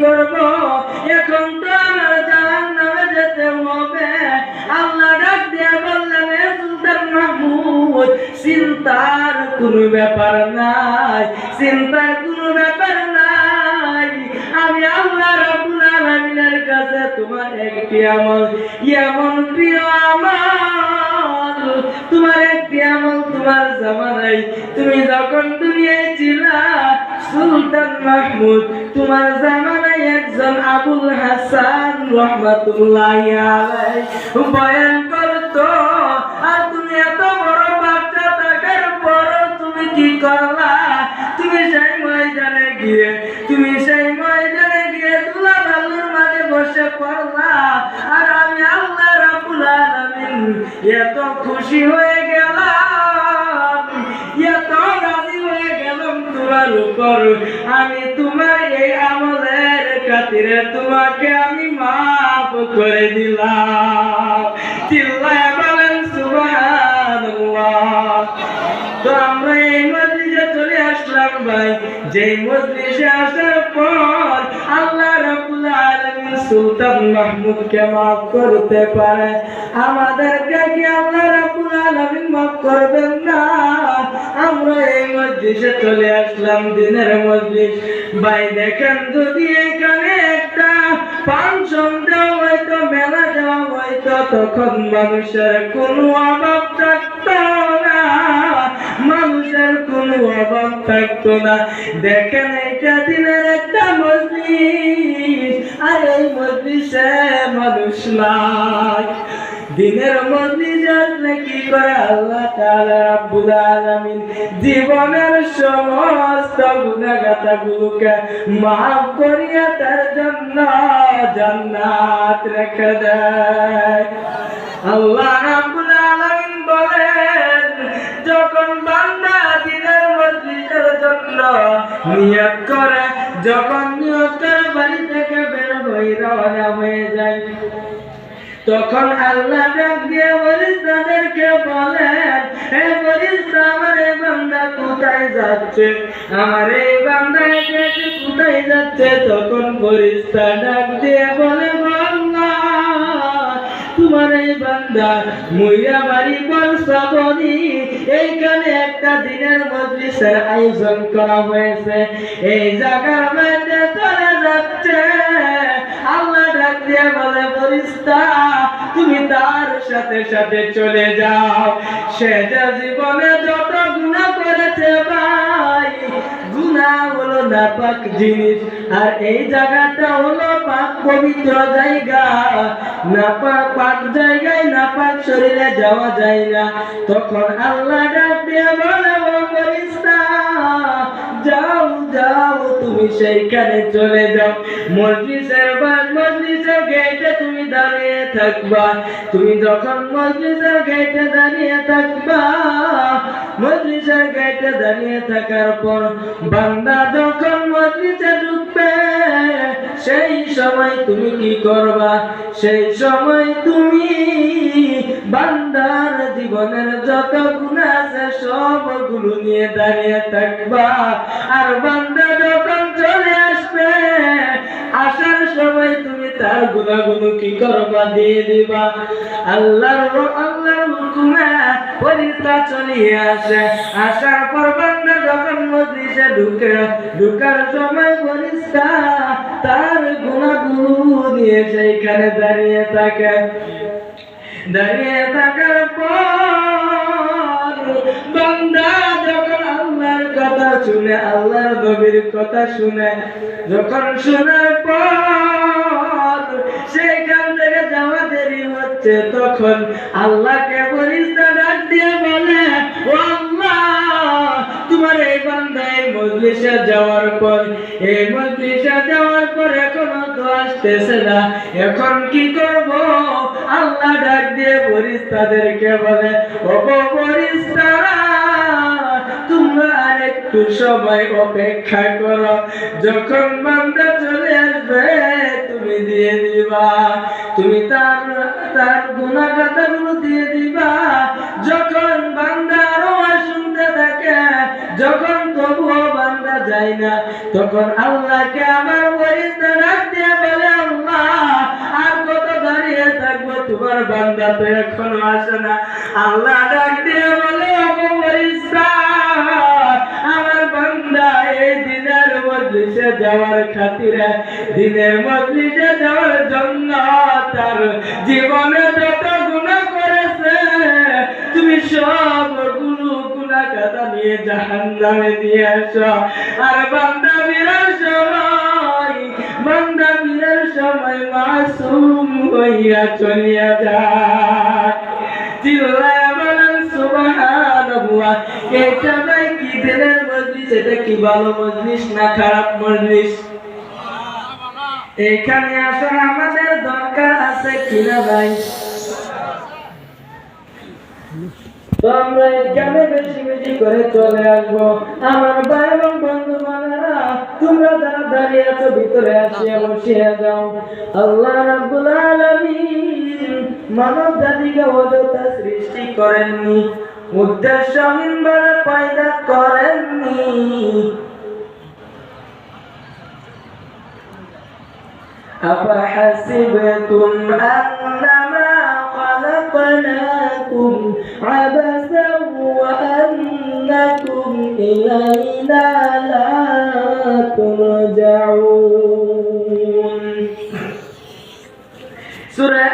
করব? এখন তো আমার জাহান্নামে যেতে হবে। আল্লাহ ডাক দিয়ে বললেন, এ সুলতান মাহমুদ, চিন্তার কোনো ব্যাপার নাই, চিন্তার কোনো ব্যাপার নাই। আমি আল্লাহ রাব্বুল আলামিনের কাছে তোমার একটি আমল এমন প্রিয় আমল, তোমার একটি আমল তোমার জামানায় তুমি যখন দুনিয়ায় ছিলা সুলতান মাহমুদ, তোমার জামানায় একজন আবুল হাসান রহমাতুল্লাহি আলাইহি বয়ান করতো। আর তুমি এত বড় বাচ্চা থাকার পরও তুমি কি করলা? তুমি সেই ময়দানে গিয়ে ধুলাবালুর মাঝে বসে পড়লা। আর আমি আল্লাহ রাব্বুল আলামিন এত খুশি হয়ে গেলাম, এত রাজি হয়ে গেলাম তোমার উপর। আমি তোমার এই আমলের খাতিরে তোমাকে আমি মাফ করে দিলাম। চিল্লায়া বলেন সুবহানাল্লাহ। তো আমরা এই মজলিসে চলে আসলাম ভাই। যেই মজলিসে আসার পর আল্লাহ রাব্বুল আলামিন সুলতান মাহমুদকে মাফ করতে পারে, আমাদেরকে কি আল্লাহ রাব্বুল আলামিন মাফ করবেন না? আমরা এই মজলিসে চলে আসলাম, দিনের মজলিস ভাই। দেখেন, যদি এখানে একটা ফাংশন দেওয়া হয়তো, মেলা দেওয়া হয়তো, তখন মানুষের কোনো অভাব থাকতো না, মানুষের কোনো অভাব থাকতো না। দেখেন, এটা দিনের একটা মজলিস, আর এই মজলিসে মানুষ নাই। দিনের মজলিসে আসলে কি করে? আল্লাহ তাআলা রাব্বুল আলামিন জীবনের সমস্ত গুনাহগাতাগুলোকে মাফ করিয়া তার জন্য জান্নাত রেখে দেয়। আল্লাহ রাব্বুল আলামিন বলেন, যখন বান্দা দিনের মজলিসের জন্য নিয়ত করে, যখন নিয়ত করে বাড়ি থেকে বের হয়ে রওনা হয়ে যায়, তখন আল্লাহ ডাক দিয়ে ফেরেশতাদেরকে বলেন, হে ফেরেশতা, আমার এই বান্দা কোথায় যাচ্ছে? আমার এই বান্দা কোথায় যাচ্ছে? তখন ফেরেশতা ডাক দিয়ে বলে, আল্লাহ, তোমার এই বান্দা মুইয়া বাড়ি বলসাবনি, এইখানে একটা দিনের মজলিসের আয়োজন করা হয়েছে, এই জায়গার মধ্যে চলে যাচ্ছে। আল্লাহ ডাক দিয়ে বলে, ফেরেশতা, তুমি তার সাথে সাথে চলে যাও। সে যে জীবনে যত গুনাহ করেছে ভাই, গুনাহ হলো নাপাক জিনিস, আর এই জায়গাটা হলো পাক পবিত্র জায়গা। নাপাক পাক জায়গায় নাপাক শরীরে যাওয়া যায় না। তখন আল্লাহ ডাক দিয়ে বলে, ও ফেরেশতা, যাও যাও, তুমি সেইখানে চলে যাও। মজলিসের গেটে তুমি দাঁড়িয়ে থাকবা। তুমি যখন মজলিসের গেটে দাঁড়িয়ে থাকবা, মজলিসের গেটে দাঁড়িয়ে থাকার পর বান্দা যখন মজলিসে ঢুকবে, সেই সময় তুমি কি করবা? সেই সময় তুমি বান্দার জীবনের যত গুনাহ আছে সবগুলো নিয়ে দাঁড়িয়ে থাকবা। আর বান্দা যখন চলে আসবে, আসার সময় তুমি তার গুনাহগুলো কি করবা? দিয়ে দিবা। আল্লাহর হুকুমে ফেরেশতা চলে আসে। আসার পর বান্দা যখন মজলিসে ঢুকার সময় ফেরেশতা তার গুনাহগুলো নিয়ে সেইখানে দাঁড়িয়ে থাকে। দাঁড়িয়ে থাকার পর বান্দা যখন আল্লাহর কথা শুনে, আল্লাহর নবীর কথা শুনে, যখন শোনার পর সেইখান থেকে যাওয়া দেরি হচ্ছে, তখন আল্লাহকে ফেরেশতা ডাক দিয়ে বলে, ও আল্লাহ, তোমার এই বান্দা এই মজলিসে যাওয়ার পর এখনো তো আসতেছে না, এখন কি করব? আল্লাহ ডাক দিয়ে ফেরেশতাদেরকে বলে, ও ফেরেশতারা, তোমরা আরেকটু সময় অপেক্ষা করো। যখন বান্দা চলে আসবে তুমি দিয়ে দিবা, তুমি তার গুনাহ খাতাগুলো দিয়ে দিবা। যখন বান্দা আরো শুনতে থাকে, যখন তবুও বান্দা যায় না। তখন আল্লাহকে আমার ফেরেশতা ডাক দিয়ে বলে, আল্লাহ আর কত দাঁড়িয়ে থাকবো, তোমার বান্দা তো এখনো আসে না। আল্লাহ ডাক দিয়ে বলে, ওগো ফেরেশতা, আমার বান্দা এই দিনের মজলিসে যাওয়ার খাতিরে, দিনের মজলিসে যাওয়ার জন্য তার জীবনে যত গুনাহ করেছে তুমি সব গুনাহ কাটা নিয়ে জাহান্নামে দিয়ে আসো। আর বান্দা বিরার সময় মাসুম হইয়া চলিয়া যায়। চিল্লায়া বলেন সুবহানাল্লাহ। এটা ভাই কি দিনের মজলিস? এটা কি ভালো মজলিস না খারাপ মজলিস? এখানে আসার আমাদের দরকার আছে কিনা ভাই? তো আমরা এখানে বেশি বেশি করে চলে আসবো। আমার ভাই এবং বন্ধু বান্ধবরা, তোমরা যারা দাঁড়িয়ে আছো ভিতরে আসিয়া বসিয়া যাও। আল্লাহ রাব্বুল আলামিন মানব জাতিকে অযথা সৃষ্টি করেননি, উদ্দেশ্যহীনভাবে পয়দা করেননি। أفحسبتم أنما خلقناكم عبثا وأنكم إلينا لا ترجعون. سورة